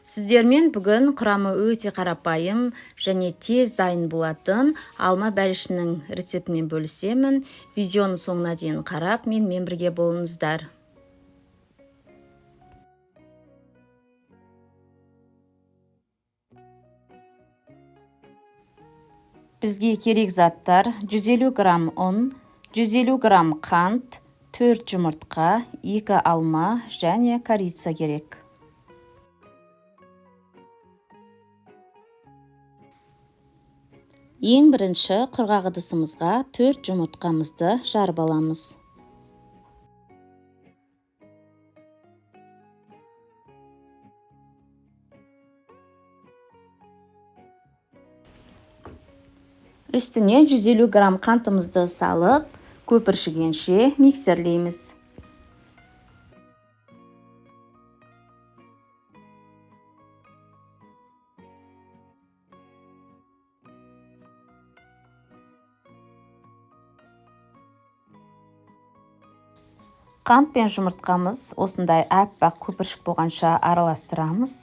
Сіздермен бүгін құрамы өте қарапайым және тез дайын болатын алма бәлішінің рецептімен бөлісемін. Видеоны соңына дейін қарап, менімен бірге болыңыздар. Бізге керек заттар: 150 грамм ұн, 150 грамм қант, 4 жұмыртқа, 2 алма және корица керек. Ең бірінші құрғақ ыдысымызға 4 жұмыртқамызды жарып аламыз. Үстіне 150 грамм қантымызды салып, көпіршігенше миксерлейміз. Қант пен жұмыртқамыз осындай аппақ көпіршік болғанша араластырамыз.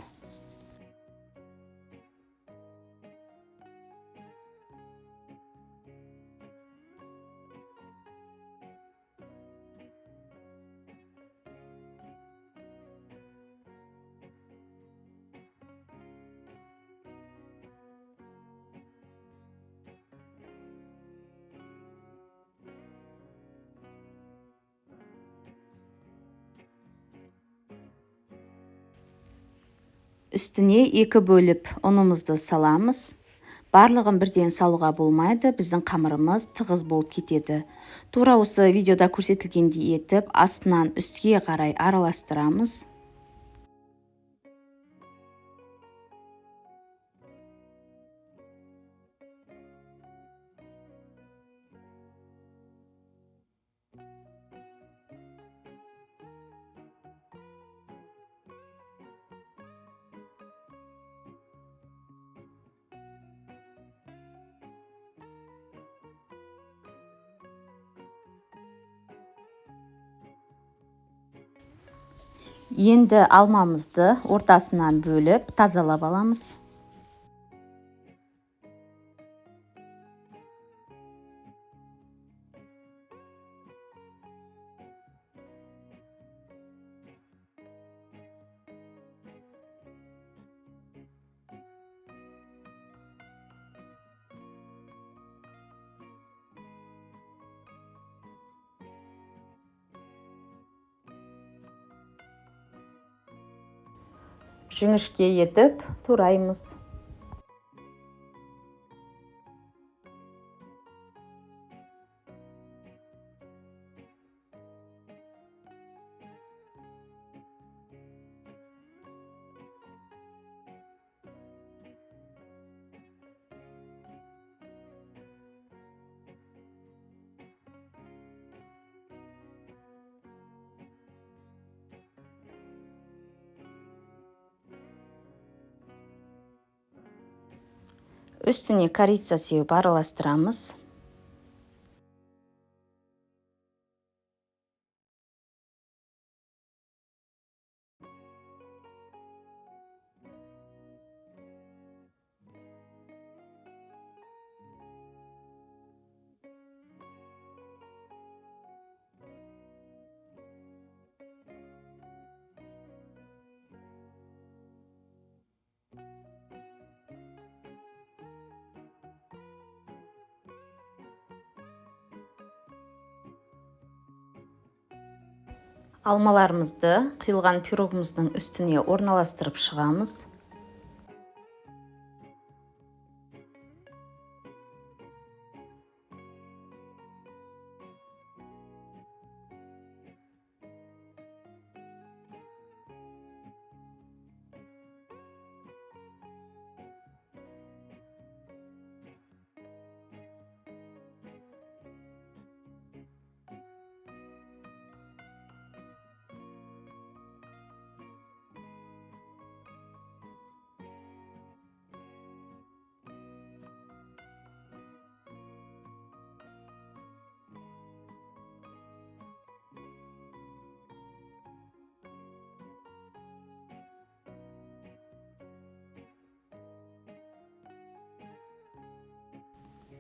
Үстіне 2 бөліп ұнымызды саламыз. Барлығын бірден салуға болмайды, біздің қамырымыз тығыз болып кетеді. Тура осы видеода көрсетілгендей етіп, астынан үстіге қарай араластырамыз. Енді алмамызды ортасынан бөліп тазалап аламыз. Жіңішке етіп тураймыз. Үстіне корица сеуіп араластырамыз. Алмаларымызды құйылған пирогымыздың үстіне орналастырып шығамыз.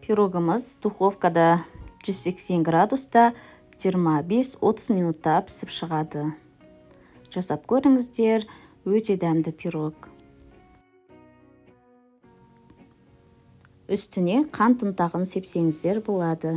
Пирогымыз духовкада 180 градуста 25-30 минутта пісіп шығады. Жасап көріңіздер, өте дәмді пирог. Үстіне қант ұнтағын сепсеңіздер болады.